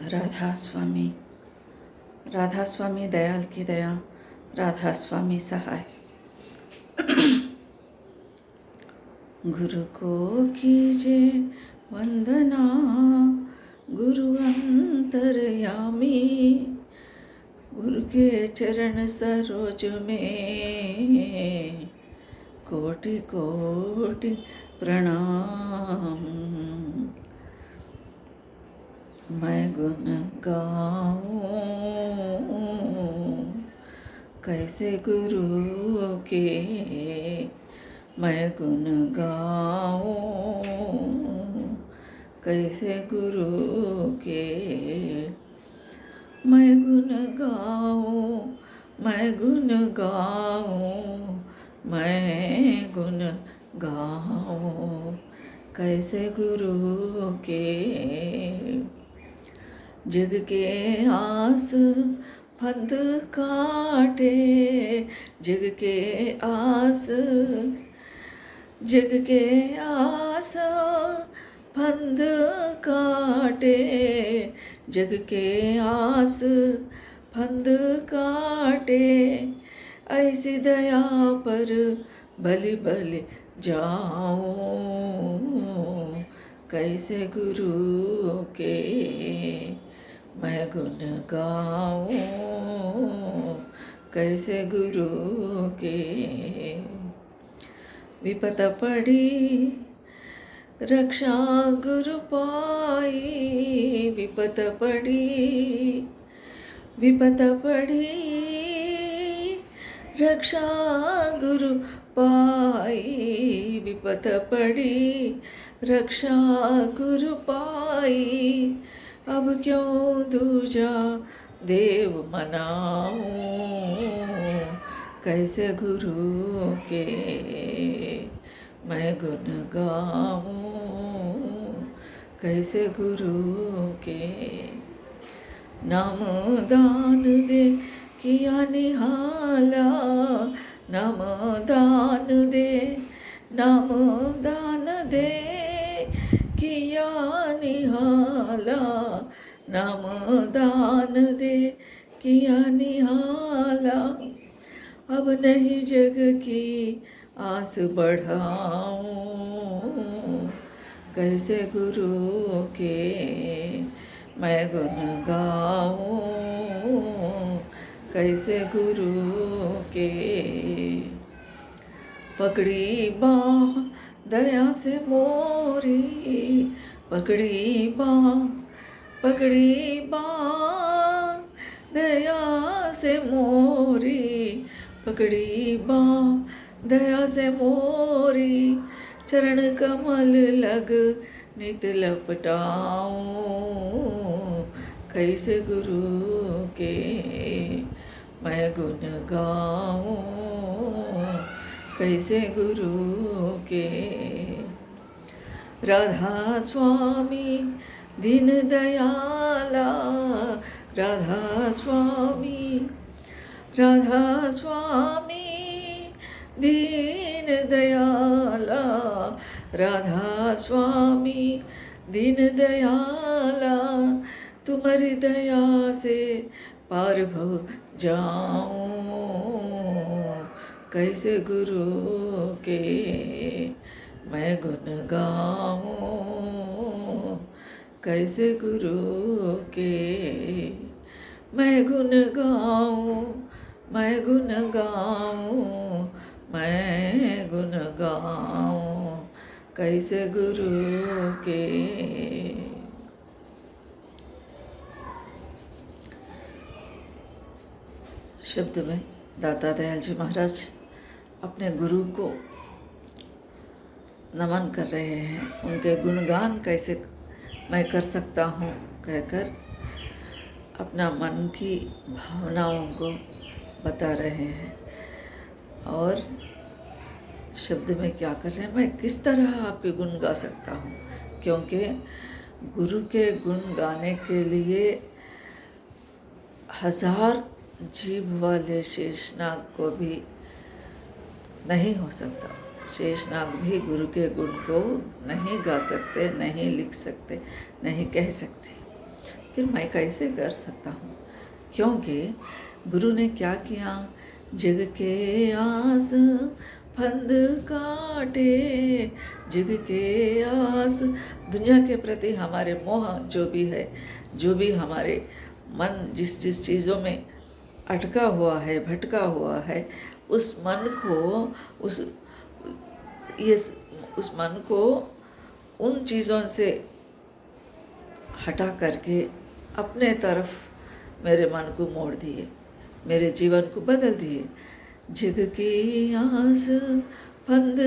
राधा स्वामी, राधा स्वामी दयाल की दया, राधा स्वामी सहाय। गुरु को कीजे वंदना, गुरु अंतर्यामी, गुरु के चरण सरोज में कोटि कोटि प्रणाम। मैं गुण गाऊं कैसे गुरु के, मैं गुण गाऊं कैसे गुरु के। मैं गुण गाऊं, मैं गुण गाऊं, मैं गुण गाऊं कैसे गुरु के। जग के आस फंद काटे, जग के आस, जग के आस फंद काटे, जग के आस फंद काटे। ऐसी दया पर बलि बलि जाऊं कैसे गुरु के। मैं गुण गाऊं कैसे गुरु के। विपत पड़ी रक्षा गुरु पाई, विपत पड़ी, विपत पड़ी रक्षा गुरु पाई, विपत पड़ी रक्षा गुरु पाई। अब क्यों दूजा देव मनाऊं कैसे गुरु के। मैं गुण गाऊं कैसे गुरु के। नाम दान दे किया निहाला, नाम दान दे, नाम दान दे किया निहाला, नाम दान दे किया निहाला। अब नहीं जग की आस बढ़ाऊं कैसे गुरु के। मैं गुण गाऊं कैसे गुरु के। पकड़ी बाँह दया से मोरी, पकड़ी बाँह, पकड़ी बाँह दया से मोरी, पकड़ी बाँह दया से मोरी। चरण कमल लग नित लपटाऊं कैसे गुरु के। मैं गुण गाऊं कैसे गुरु के। राधा स्वामी दीन दयाला, राधा स्वामी, राधा स्वामी दीन दयाला, राधा स्वामी दीन दयाला। तुम्हारी दया से पार भव जाऊं कैसे गुरु के। मैं गुण गाऊं कैसे गुरु के। मैं गुण गाऊं, मैं गुण गाऊं, मैं गुण गाऊं कैसे गुरु के। शब्द में दाता दयाल जी महाराज अपने गुरु को नमन कर रहे हैं। उनके गुणगान कैसे मैं कर सकता हूँ कहकर अपना मन की भावनाओं को बता रहे हैं। और शब्द में क्या कर रहे हैं, मैं किस तरह आपके गुण गा सकता हूँ, क्योंकि गुरु के गुण गाने के लिए 1000 जीभ वाले शेषनाग को भी नहीं हो सकता। शेषनाग भी गुरु के गुण को नहीं गा सकते, नहीं लिख सकते, नहीं कह सकते। फिर मैं कैसे कर सकता हूँ? क्योंकि गुरु ने क्या किया, जग के आस फंद काटे, जग के आस, दुनिया के प्रति हमारे मोह जो भी है, जो भी हमारे मन जिस जिस चीज़ों में अटका हुआ है, भटका हुआ है, उस मन को ये उस मन को उन चीज़ों से हटा करके अपने तरफ मेरे मन को मोड़ दिए, मेरे जीवन को बदल दिए। जग की आस फंद,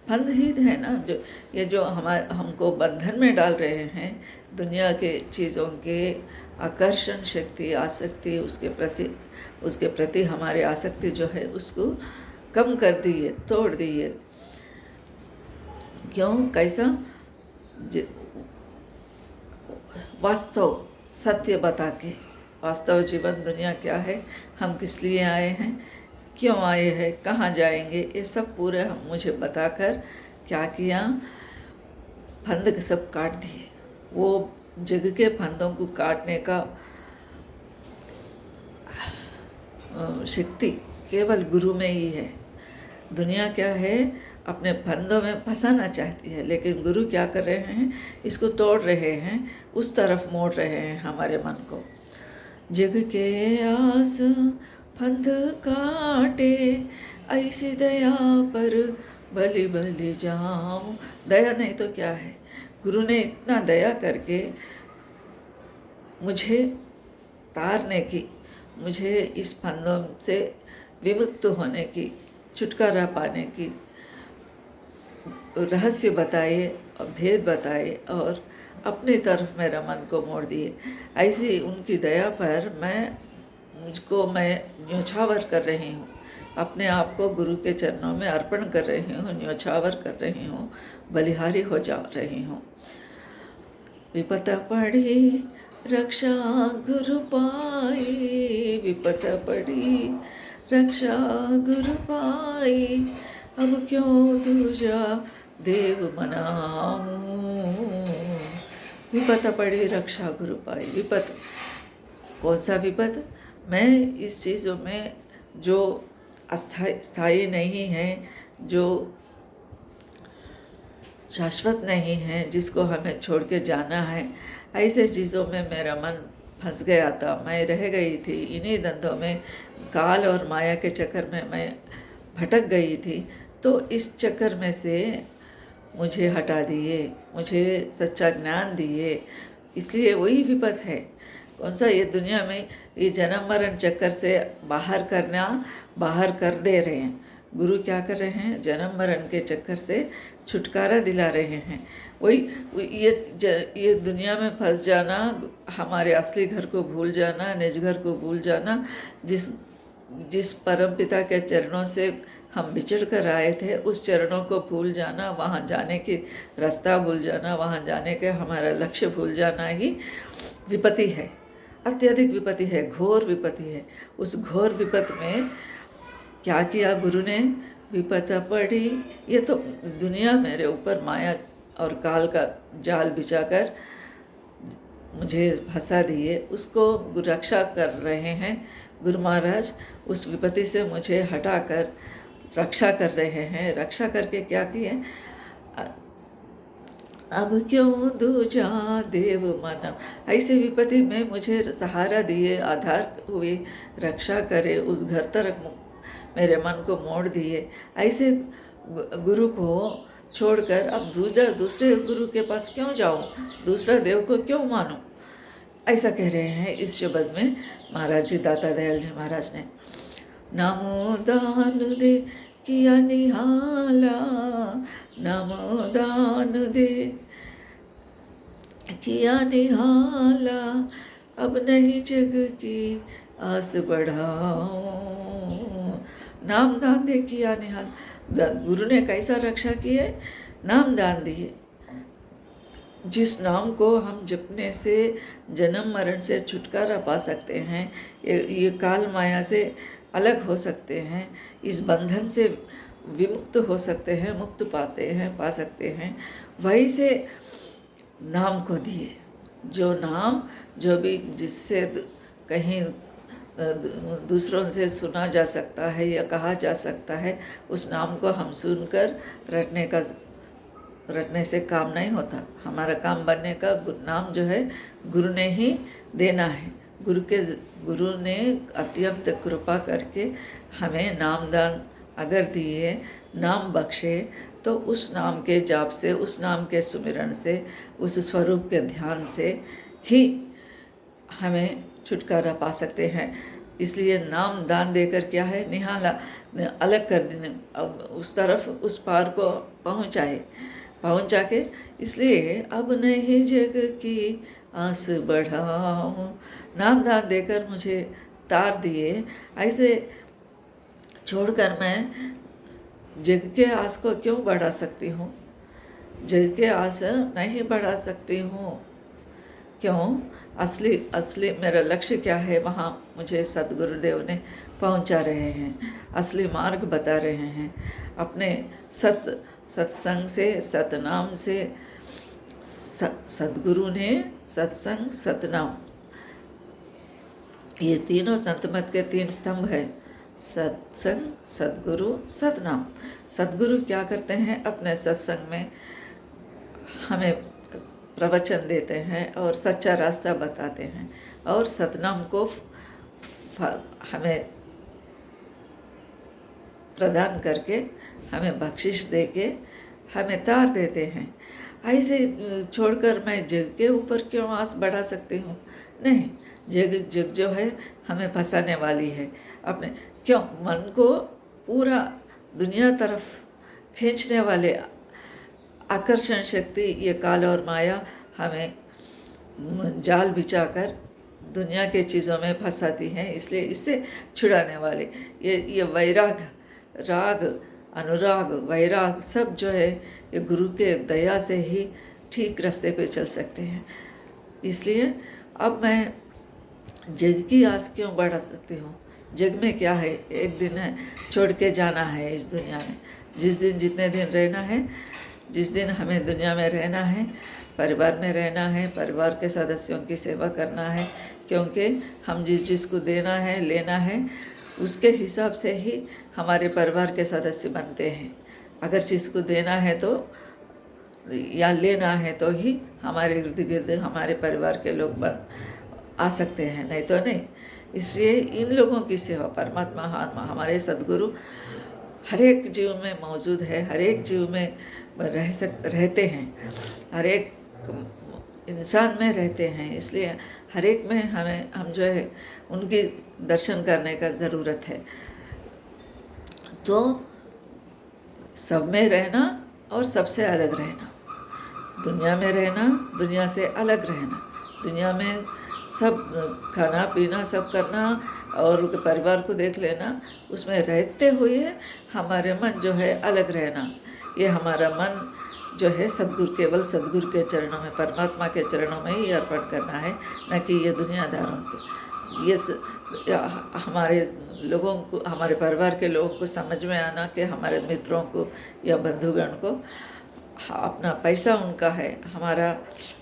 फंद ही है ना जो ये जो हमको बंधन में डाल रहे हैं, दुनिया के चीज़ों के आकर्षण शक्ति, आसक्ति, उसके प्रति हमारी आसक्ति जो है उसको कम कर दिए, तोड़ दिए। क्यों? कैसा? वास्तव सत्य बता के, वास्तव जीवन दुनिया क्या है, हम किस लिए आए हैं, क्यों आए हैं, कहाँ जाएंगे, ये सब पूरे हम मुझे बताकर क्या किया, फंद सब काट दिए। वो जग के फंदों को काटने का शक्ति केवल गुरु में ही है। दुनिया क्या है, अपने फंदों में फंसाना चाहती है, लेकिन गुरु क्या कर रहे हैं, इसको तोड़ रहे हैं, उस तरफ मोड़ रहे हैं हमारे मन को। जग के आस फंद काटे, ऐसी दया पर बलि बलि जाऊं। दया नहीं तो क्या है, गुरु ने इतना दया करके मुझे तारने की, मुझे इस फंदों से विमुक्त होने की, छुटकारा पाने की रहस्य बताए और भेद बताए और अपनी तरफ मेरा मन को मोड़ दिए। ऐसी उनकी दया पर मैं न्योछावर कर रही हूँ, अपने आप को गुरु के चरणों में अर्पण कर रही हूँ, न्योछावर कर रही हूँ, बलिहारी हो जा रही हूँ। विपत पड़ी रक्षा गुरु पाई, विपत पड़ी रक्षा गुरु पाई, अब क्यों दूजा देव मनाऊं। विपत पड़ी रक्षा गुरु पाई। विपत, कौन सा विपत? मैं इस चीज़ों में जो स्थायी नहीं है, जो शाश्वत नहीं है, जिसको हमें छोड़ के जाना है, ऐसे चीज़ों में मेरा मन फंस गया था। मैं रह गई थी इन्हीं धंधों में, काल और माया के चक्कर में मैं भटक गई थी। तो इस चक्कर में से मुझे हटा दिए, मुझे सच्चा ज्ञान दिए, इसलिए वही विपत है। कौन सा? ये दुनिया में ये जन्म मरण चक्कर से बाहर कर दे रहे हैं। गुरु क्या कर रहे हैं? जन्म मरण के चक्कर से छुटकारा दिला रहे हैं। वही ये दुनिया में फंस जाना, हमारे असली घर को भूल जाना, निज घर को भूल जाना, जिस परमपिता के चरणों से हम बिछड़ कर आए थे, उस चरणों को भूल जाना, वहाँ जाने की रास्ता भूल जाना, वहाँ जाने के हमारा लक्ष्य भूल जाना ही विपत्ति है, अत्यधिक विपत्ति है, घोर विपत्ति है। उस घोर विपत्ति में क्या किया गुरु ने? विपत पड़ी, ये तो दुनिया मेरे ऊपर माया और काल का जाल बिछाकर मुझे फंसा दिए, उसको रक्षा कर रहे हैं गुरु महाराज। उस विपत्ति से मुझे हटाकर रक्षा कर रहे हैं। रक्षा करके क्या किए? अब क्यों दूजा देव माना। ऐसे विपत्ति में मुझे सहारा दिए, आधार हुए, रक्षा करे, उस घर तक मेरे मन को मोड़ दिए। ऐसे गुरु को छोड़कर अब दूसरे गुरु के पास क्यों जाऊं, दूसरा देव को क्यों मानूं? ऐसा कह रहे हैं इस शब्द में महाराज जी, दाता दयाल जी महाराज ने। नमो दान दे किया निहाला, नमो दान दे किया निहाला, अब नहीं जग की आस बढ़ाऊं। नाम दान दे किया निहाल। गुरु ने कैसा रक्षा की है? नाम दान दिए। जिस नाम को हम जपने से जन्म मरण से छुटकारा पा सकते हैं, ये काल माया से अलग हो सकते हैं, इस बंधन से विमुक्त हो सकते हैं, मुक्त पा सकते हैं, वही से नाम को दिए। जो नाम जो भी जिससे कहीं दूसरों से सुना जा सकता है या कहा जा सकता है, उस नाम को हम सुनकर रटने से काम नहीं होता। हमारा काम बनने का नाम जो है गुरु ने ही देना है। गुरु ने अत्यंत कृपा करके हमें नाम दान अगर दिए, नाम बख्शे, तो उस नाम के जाप से, उस नाम के सुमिरन से, उस स्वरूप के ध्यान से ही हमें छुटकारा पा सकते हैं। इसलिए नाम दान देकर क्या है, निहाला अलग कर देने, अब उस तरफ उस पार को पहुँचा के, इसलिए अब नहीं जग की आस बढ़ाऊं, नाम दान देकर मुझे तार दिए। ऐसे छोड़कर मैं जग के आस को क्यों बढ़ा सकती हूँ? जग के आस नहीं बढ़ा सकती हूँ। क्यों? असली मेरा लक्ष्य क्या है, वहाँ मुझे सद्गुरुदेव ने पहुँचा रहे हैं, असली मार्ग बता रहे हैं। अपने सत्संग से, सतनाम से, सद्गुरु ने सत्संग सतनाम, ये तीनों संत मत के 3 स्तंभ है। सत्संग, सद्गुरु, सतनाम। सद्गुरु क्या करते हैं, अपने सत्संग में हमें प्रवचन देते हैं और सच्चा रास्ता बताते हैं, और सतनाम को हमें प्रदान करके, हमें बख्शिश देके हमें तार देते हैं। ऐसे छोड़कर मैं जग के ऊपर क्यों आस बढ़ा सकती हूँ? नहीं, जग जो है हमें फंसाने वाली है। अपने क्यों मन को पूरा दुनिया तरफ खींचने वाले आकर्षण शक्ति, ये काल और माया हमें जाल बिछाकर दुनिया के चीज़ों में फंसाती हैं। इसलिए इससे छुड़ाने वाले ये वैराग, राग, अनुराग, वैराग सब जो है, ये गुरु के दया से ही ठीक रास्ते पे चल सकते हैं। इसलिए अब मैं जग की आस क्यों बढ़ा सकती हूँ? जग में क्या है, एक दिन है, छोड़ के जाना है इस दुनिया में। जिस दिन जितने दिन रहना है, जिस दिन हमें दुनिया में रहना है, परिवार में रहना है, परिवार के सदस्यों की सेवा करना है, क्योंकि हम जिसको देना है, लेना है, उसके हिसाब से ही हमारे परिवार के सदस्य बनते हैं। अगर जिसको देना है तो या लेना है तो ही हमारे इर्द गिर्द हमारे परिवार के लोग आ सकते हैं, नहीं तो नहीं। इसलिए इन लोगों की सेवा, परमात्मा हमारे सद्गुरु हर एक जीव में मौजूद है, हर एक जीव में रहते हैं, हर एक इंसान में रहते हैं। इसलिए हर एक में हम जो है उनकी दर्शन करने का ज़रूरत है। तो सब में रहना और सबसे अलग रहना, दुनिया में रहना, दुनिया से अलग रहना, दुनिया में सब खाना पीना सब करना और परिवार को देख लेना, उसमें रहते हुए हमारे मन जो है अलग रहना। ये हमारा मन जो है केवल सद्गुरु के चरणों में, परमात्मा के चरणों में ही अर्पण करना है, न कि ये दुनियादारों को। ये हमारे लोगों को, हमारे परिवार के लोगों को समझ में आना कि हमारे मित्रों को या बंधुगण को अपना पैसा उनका है, हमारा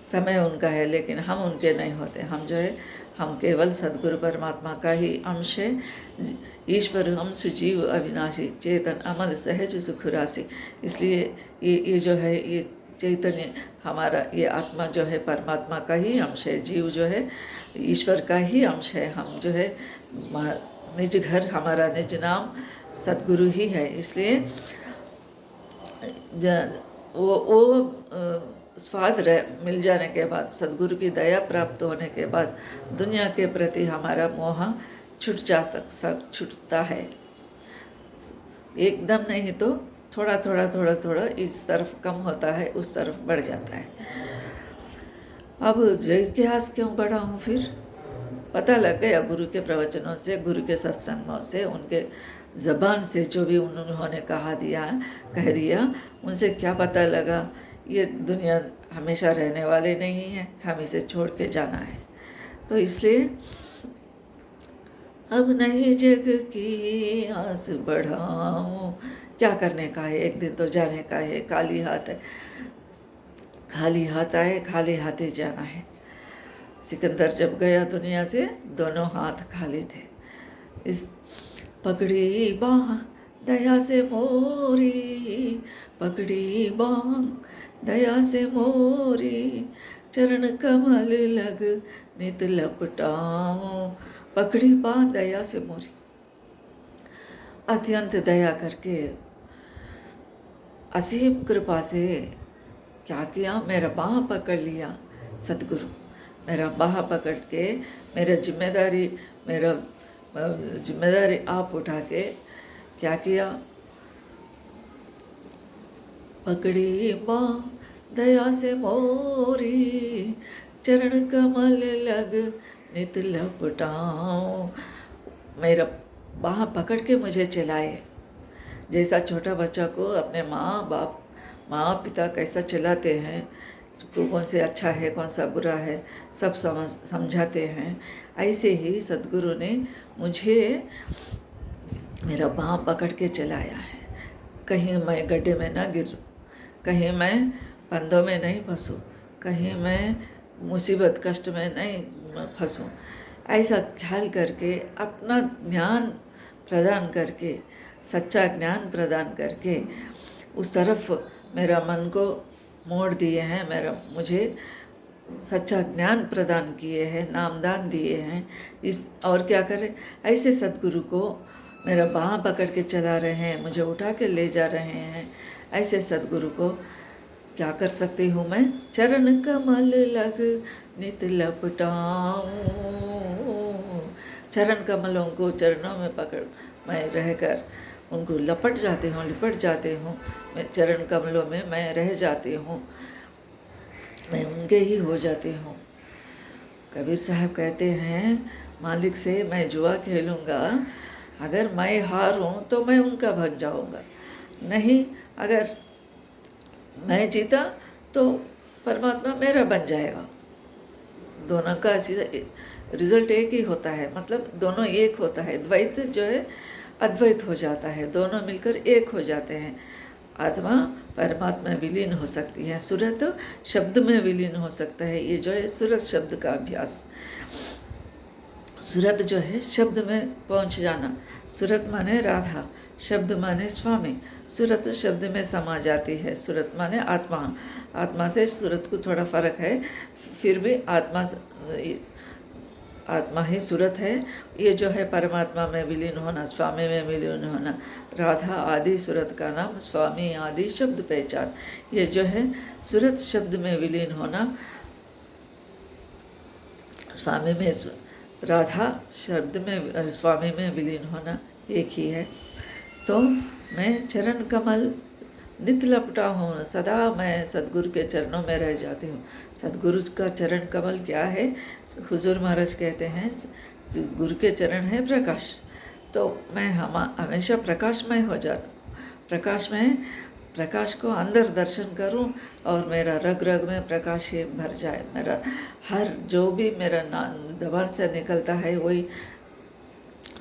समय उनका है, लेकिन हम उनके नहीं होते। हम जो है, हम केवल सद्गुरु परमात्मा का ही अंश है। ईश्वर अंश जीव अविनाशी, चेतन अमल सहज सुखरासी। इसलिए ये जो है, ये चैतन्य हमारा, ये आत्मा जो है परमात्मा का ही अंश है, जीव जो है ईश्वर का ही अंश है। हम जो है निज घर, हमारा निज नाम सद्गुरु ही है। इसलिए वो स्वाद मिल जाने के बाद, सद्गुरु की दया प्राप्त होने के बाद दुनिया के प्रति हमारा मोह छूटता है। एकदम नहीं तो थोड़ा थोड़ा इस तरफ कम होता है, उस तरफ बढ़ जाता है। अब जग के आस क्यों बढ़ा हूँ? फिर पता लग गया गुरु के प्रवचनों से, गुरु के सत्संगों से, उनके ज़बान से जो भी उन्होंने कह दिया, उनसे क्या पता लगा, ये दुनिया हमेशा रहने वाले नहीं है, हम इसे छोड़ के जाना है। तो इसलिए अब नहीं जग की आस बढ़ाऊं, क्या करने का है, एक दिन तो जाने का है। खाली हाथ है, खाली हाथ आए, खाली हाथ ही जाना है। सिकंदर जब गया दुनिया से, दोनों हाथ खाली थे। इस पकड़ी बाँह दया से मोरी, पकड़ी बाँह दया से मोरी, चरण कमल लग नित लपटाऊं। पकड़ी बाँह दया से मोरी, अत्यंत दया करके, असीम कृपा से क्या किया, मेरा बाँह पकड़ लिया सदगुरु। मेरा बाँह पकड़ के मेरा जिम्मेदारी आप उठा के क्या किया, पकड़ी बाँह दया से मोरी, चरण कमल लग नित लपटाऊं। मेरा बाँह पकड़ के मुझे चलाए, जैसा छोटा बच्चा को अपने माँ पिता कैसा चलाते हैं, कौन से अच्छा है कौन सा बुरा है सब समझाते हैं, ऐसे ही सद्गुरु ने मुझे मेरा बाँह पकड़ के चलाया है। कहीं मैं गड्ढे में ना गिरूं, कहीं मैं फंदों में नहीं फंसूं, कहीं मैं मुसीबत कष्ट में नहीं फंसूं, ऐसा ख्याल करके अपना ज्ञान प्रदान करके, सच्चा ज्ञान प्रदान करके उस तरफ मेरा मन को मोड़ दिए हैं, मुझे सच्चा ज्ञान प्रदान किए हैं, नामदान दिए हैं। इस और क्या करें, ऐसे सद्गुरु को मेरा बाँह पकड़ के चला रहे हैं, मुझे उठा के ले जा रहे हैं। ऐसे सद्गुरु को क्या कर सकती हूँ मैं, चरण कमल लग नित लपटाऊं। चरण कमलों को चरणों में पकड़ मैं रहकर उनको लिपट जाते हूँ। मैं चरण कमलों में मैं रह जाती हूँ, मैं उनके ही हो जाती हूँ। कबीर साहब कहते हैं, मालिक से मैं जुआ खेलूँगा, अगर मैं हारूं तो मैं उनका भाग जाऊँगा, नहीं अगर मैं जीता तो परमात्मा मेरा बन जाएगा। दोनों का रिजल्ट एक ही होता है, मतलब दोनों एक होता है। द्वैत जो है अद्वैत हो जाता है, दोनों मिलकर एक हो जाते हैं। आत्मा परमात्मा में विलीन हो सकती है, सुरत शब्द में विलीन हो सकता है। ये जो है सुरत शब्द का अभ्यास, सुरत जो है शब्द में पहुंच जाना। सुरत माने राधा, शब्द माने स्वामी, सुरत शब्द में समा जाती है। सुरत माने आत्मा, आत्मा से सुरत को थोड़ा फर्क है, फिर भी आत्मा ही सुरत है। ये जो है परमात्मा में विलीन होना, स्वामी में विलीन होना। राधा आदि सुरत का नाम, स्वामी आदि शब्द पहचान। ये जो है सुरत शब्द में विलीन होना, स्वामी में राधा शब्द में स्वामी में विलीन होना एक ही है। तो मैं चरण कमल नित लपटा हूँ, सदा मैं सद्गुरु के चरणों में रह जाती हूँ। सद्गुरु का चरण कमल क्या है, हुजूर महाराज कहते हैं गुरु के चरण है प्रकाश, तो मैं हमेशा प्रकाशमय हो जाता हूँ। प्रकाश को अंदर दर्शन करूं और मेरा रग रग में प्रकाश ही भर जाए। मेरा हर जो भी मेरा नाम ज़बान से निकलता है, वही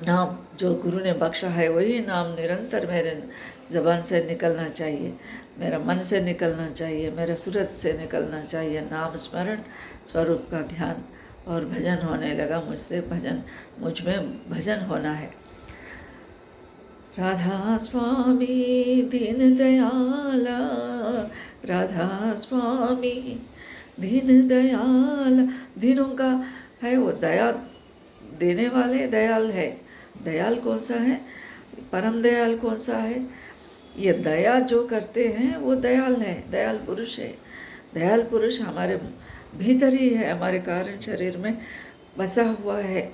नाम जो गुरु ने बख्शा है, वही नाम निरंतर मेरे ज़बान से निकलना चाहिए, मेरा मन से निकलना चाहिए, मेरे सूरत से निकलना चाहिए। नाम स्मरण, स्वरूप का ध्यान और भजन होने लगा मुझसे। मुझ में भजन होना है। राधा स्वामी दीन दयाला, राधा स्वामी दीन दयाला, दीनों का है वो दया देने वाले, दयाल है। दयाल कौन सा है, परम दयाल कौन सा है, ये दया जो करते हैं वो दयाल है, दयाल पुरुष है। दयाल पुरुष हमारे भीतर ही है, हमारे कारण शरीर में बसा हुआ है।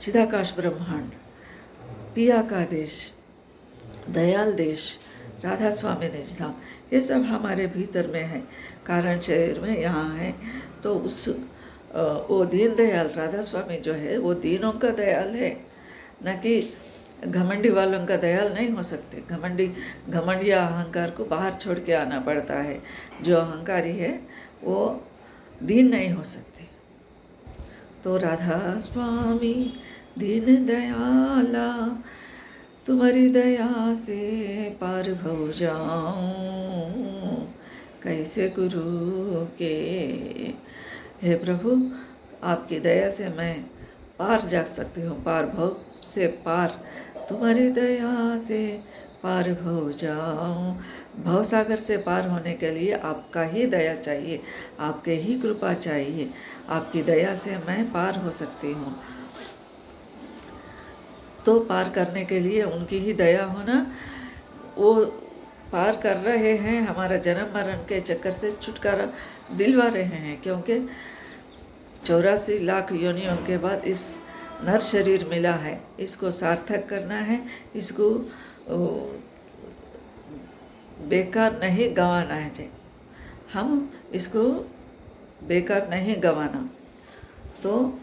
चिदाकाश ब्रह्मांड, पिया का देश, दयाल देश, राधा स्वामी निज धाम, ये सब हमारे भीतर में है, कारण शरीर में यहाँ है। तो वो दीन दयाल राधा स्वामी जो है वो दीनों का दयाल है, न कि घमंडी वालों का दयाल नहीं हो सकते। घमंड या अहंकार को बाहर छोड़ के आना पड़ता है। जो अहंकारी है वो दीन नहीं हो सकते। तो राधा स्वामी दीन दयाला, तुम्हारी दया से पार भव जाऊं, कैसे गुरु के हे प्रभु, आपकी दया से मैं पार जा सकती हूँ, पार भव से पार, तुम्हारी दया से पार भव जाऊँ। भव सागर से पार होने के लिए आपका ही दया चाहिए, आपके ही कृपा चाहिए। आपकी दया से मैं पार हो सकती हूँ। तो पार करने के लिए उनकी ही दया होना, वो पार कर रहे हैं, हमारा जन्म मरण के चक्कर से छुटकारा दिलवा रहे हैं। क्योंकि 84 लाख योनियों के बाद इस नर शरीर मिला है, इसको सार्थक करना है, इसको बेकार नहीं गंवाना है जी। हम इसको बेकार नहीं गंवाना। तो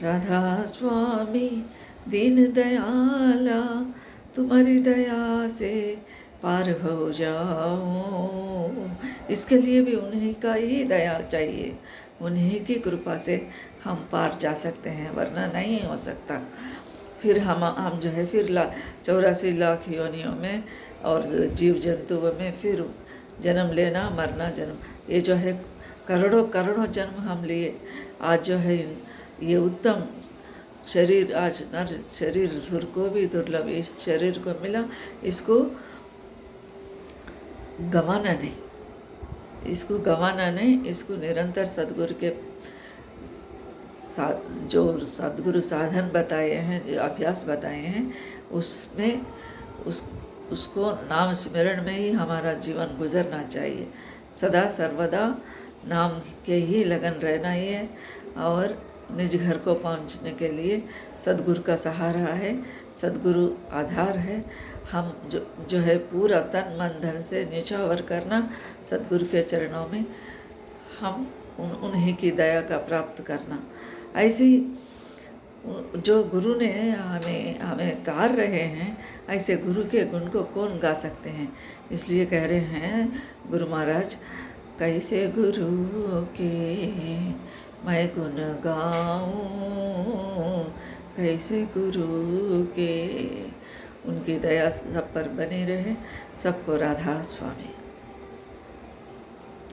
राधा स्वामी दीन दयाला, तुम्हारी दया से पार हो जाऊं। इसके लिए भी उन्हीं का ही दया चाहिए, उन्हीं की कृपा से हम पार जा सकते हैं, वरना नहीं हो सकता। फिर हम जो है फिर 84 लाख योनियों में और जीव जंतुओं में फिर जन्म लेना, मरना, जन्म, ये जो है करोड़ों करोड़ों जन्म हम लिए। आज जो है ये उत्तम शरीर, आज नर शरीर सुर को भी दुर्लभ इस शरीर को मिला, इसको गंवाना नहीं, इसको गंवाना नहीं, इसको निरंतर सद्गुरु के जो सद्गुरु साधन बताए हैं, जो अभ्यास बताए हैं, उसमें उसको नाम स्मरण में ही हमारा जीवन गुजरना चाहिए। सदा सर्वदा नाम के ही लगन रहना ही है। और निज घर को पहुंचने के लिए सद्गुरु का सहारा है, सद्गुरु आधार है। हम जो है पूरा तन मन धन से न्यौछावर करना, सद्गुरु के चरणों में हम उन्हीं की दया का प्राप्त करना। ऐसे ही जो गुरु ने हमें तार रहे हैं, ऐसे गुरु के गुण को कौन गा सकते हैं। इसलिए कह रहे हैं गुरु महाराज, कैसे गुरु के मैं गुण गाऊं, कैसे गुरु के। उनकी दया सब पर बनी रहे। सबको राधा स्वामी।